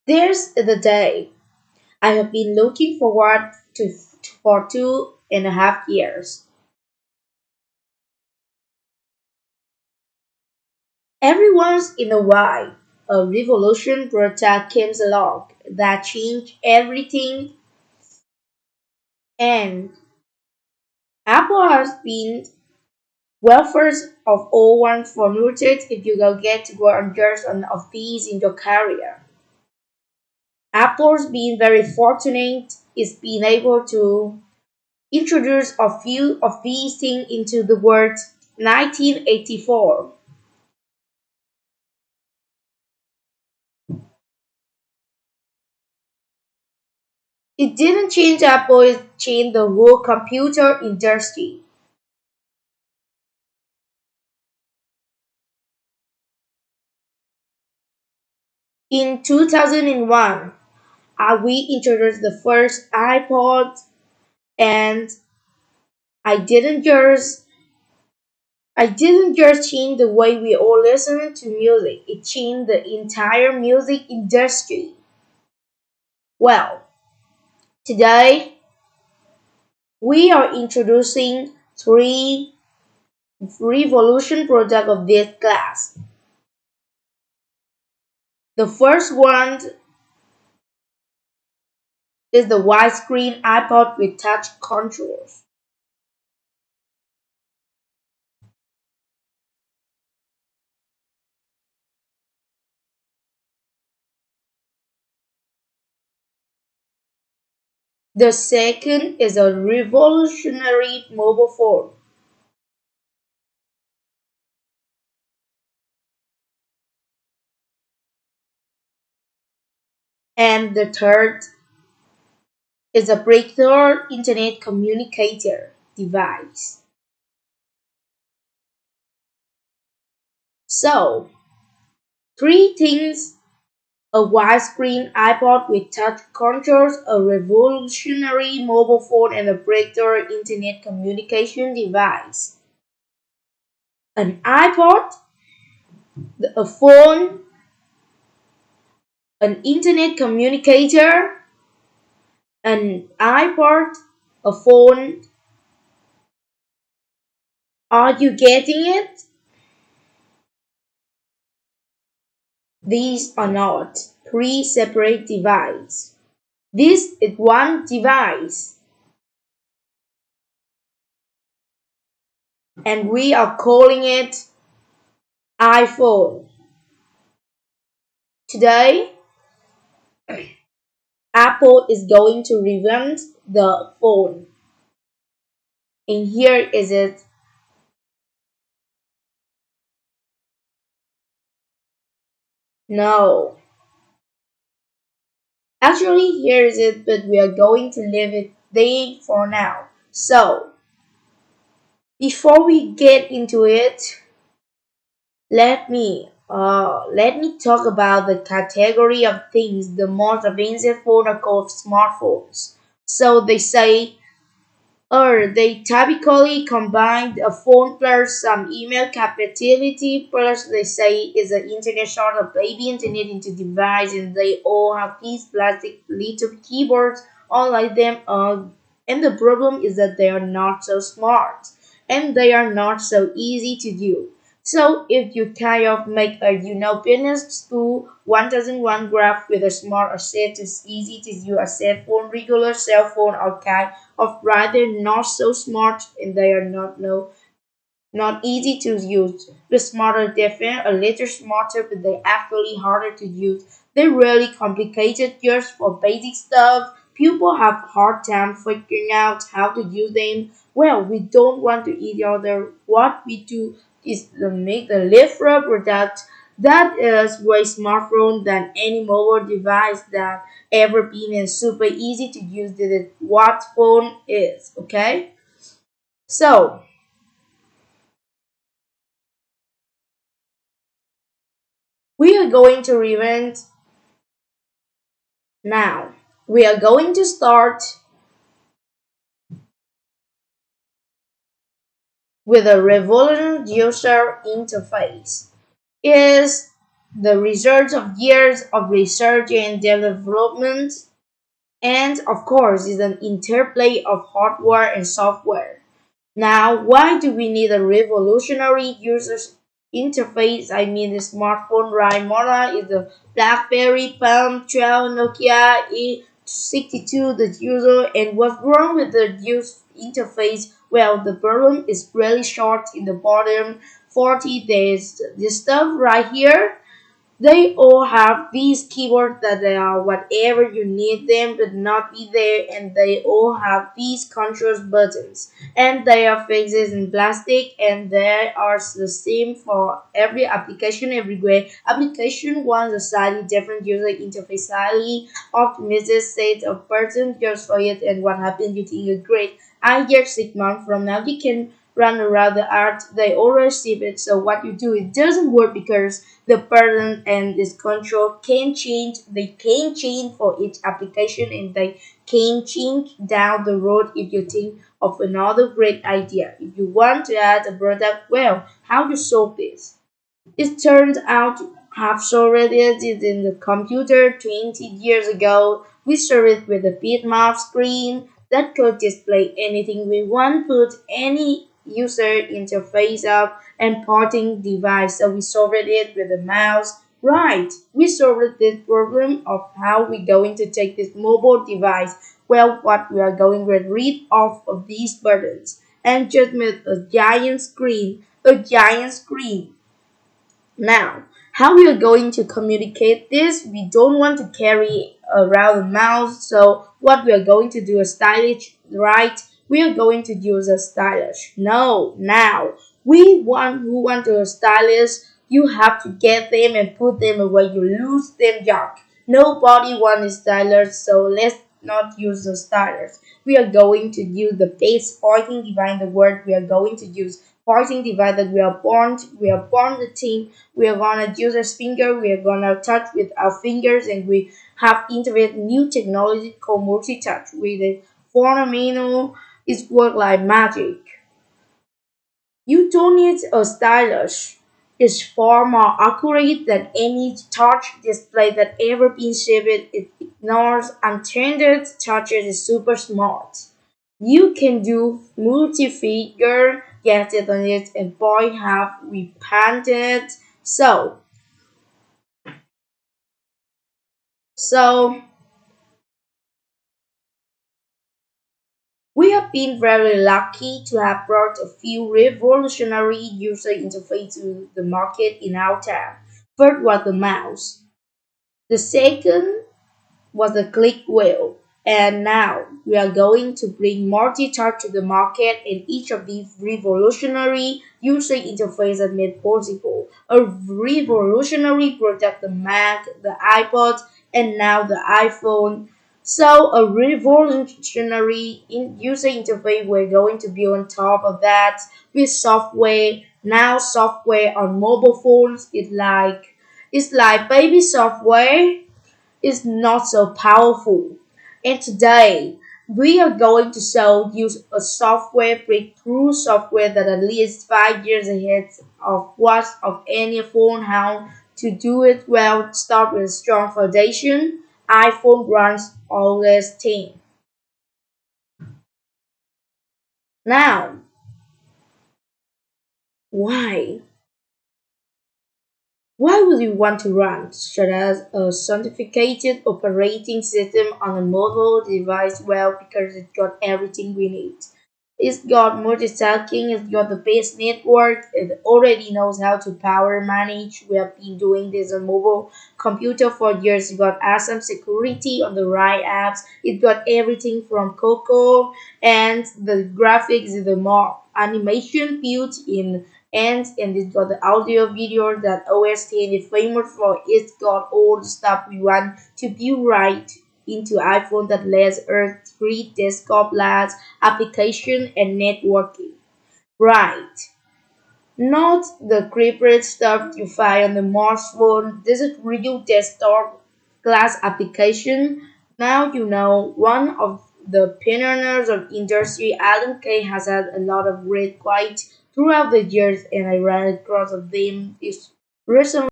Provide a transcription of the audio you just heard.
There's the day I have been looking forward to for 2.5 years. Every once in a while, a revolution project comes along that changed everything, and Apple has been well first of all one formulated if you will get to go on just one of these in your career. Apple's been very fortunate is being able to introduce a few of these things into the world 1984. It didn't change Apple, it changed the whole computer industry. In 2001, we introduced the first iPod, and I didn't just I didn't just change the way we all listen to music, it changed the entire music industry. Well, today we are introducing three revolution products of this class. The first one is the widescreen iPod with touch controls. The second is a revolutionary mobile phone. And the third is a breakthrough internet communicator device. So, three things: a widescreen iPod with touch controls, a revolutionary mobile phone, and a breakthrough internet communication device. An iPod, a phone, an internet communicator, an iPod, a phone. Are you getting it? These are not three separate devices. This is one device, and we are calling it iPhone. Today, Apple is going to revamp the phone. And here is it. No. Actually, here is it, but we are going to leave it there for now. So, before we get into it, let me talk about the category of things the most advanced phone are called smartphones. So they say, they typically combine a phone plus some email capability plus they say is an internet sort of baby internet into device, and they all have these plastic little keyboards all like them. And the problem is that they are not so smart and they are not so easy to do. So if you kind of make a business to 1001 graph with a smart asset is easy to use a cell phone, regular cell phone, or kind of rather not so smart and they are not easy to use. The smarter different, a little smarter, but they actually harder to use. They're really complicated just for basic stuff. People have hard time figuring out how to use them. Well, we don't want to eat other. What we do is to make the Lifra product that is way smartphone than any mobile device that ever been, and super easy to use. This is what phone is, okay? So we are going to revent now. We are going to start with a revolution user interface. Is the results of years of research and development, and of course, is an interplay of hardware and software. Now, why do we need a revolutionary user interface? I mean, the smartphone right model is the BlackBerry, Palm 12, Nokia E62, the user. And what's wrong with the user interface? Well, the problem is really short in the bottom 40 days. This stuff right here, they all have these keywords that they are whatever you need them to not be there, and they all have these control buttons, and they are fixed in plastic, and they are the same for every application everywhere. Application wants a slightly different user interface, slightly optimized set of buttons just for it, and what happens? You think it's great. I guess 6 months from now you can run around the art. They always see it. So what you do, it doesn't work because the pattern and this control can change. They can change for each application, and they can change down the road if you think of another great idea. If you want to add a product, well, how to solve this? It turned out to have already did in the computer 20 years ago. We started with a bitmap screen that could display anything we want, put any user interface up, and porting device. So we solved it with a mouse. Right, we solved this problem of how we going to take this mobile device. Well, what we are going to rid of these buttons and just make a giant screen, a giant screen. Now, how we are going to communicate this? We don't want to carry around a mouse, so what we are going to do is stylish, right? We are going to use a stylus. No, now who want to stylus, you have to get them and put them away. You lose them, Jack. Nobody wants stylus, so let's not use the stylus. We are going to use the base pointing device. The word we are going to use pointing device that we are born the thing. We are gonna use our finger. We are gonna touch with our fingers, and we have integrated new technology called multi-touch. With the phenomenal, it's work like magic. You don't need a stylus. It's far more accurate than any touch display that ever been shipped. It ignores unintended touches. It's super smart. You can do multi-figure, get it on it, and boy have we panted. So we have been very lucky to have brought a few revolutionary user interfaces to the market in our time. First was the mouse. The second was the click wheel. And now we are going to bring multi-touch to the market, and each of these revolutionary user interfaces made possible. A revolutionary product, the Mac, the iPod, and now the iPhone. So a revolutionary user interface we're going to be on top of that with software. Now software on mobile phones is like baby software is not so powerful. And today, we are going to use a software breakthrough software that at least 5 years ahead of what of any phone. How to do it? Well, start with a strong foundation. iPhone runs always 10. Now, why? Why would you want to run such as a certificated operating system on a mobile device? Well, because it's got everything we need. It's got multitasking, it's got the base network, it already knows how to power manage. We have been doing this on mobile computer for years. It got awesome security on the right apps. It got everything from Coco, and the graphics, the more animation built in, and it got the audio video that OS 10 is famous for. It's got all the stuff we want to build right into iPhone that lets us create desktop labs, application, and networking. Right. Not the corporate stuff you find on the smartphone. This is real desktop class application. Now you know one of the pioneers of industry, Alan Kay, has had a lot of great quite throughout the years, and I ran across of them this recently.